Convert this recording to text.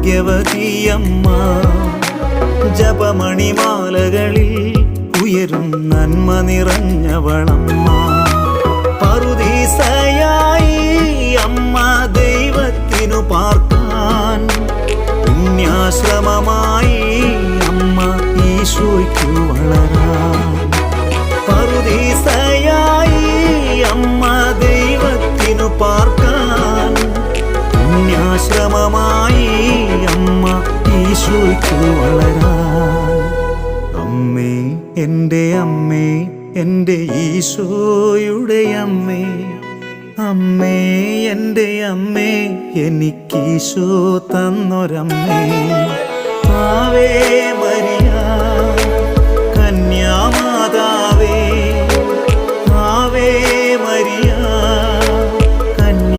ഭാഗ്യവതിയമ്മ. ജപമണിമാലകളിൽ ഉയരും നന്മ നിറഞ്ഞവളമ്മ. പറുദീസയായി അമ്മ ദൈവത്തിനു പാർക്കാൻ, പുണ്യാശ്രമമായി അമ്മ ഈശോയ്ക്കു വളരാൻ. പറുദീസയായി അമ്മ ദൈവത്തിനു പാർക്കാൻ, പുണ്യാശ്രമമായി അമ്മ ഈശോയ്ക്കു വളരാൻ. അമ്മേ എൻ്റെ അമ്മേ, എൻ്റെ ഈശോയുടെ അമ്മേ, അമ്മേ എൻ്റെ അമ്മേ, എനിക്കീശോ തന്നൊരമ്മേ. ആവേ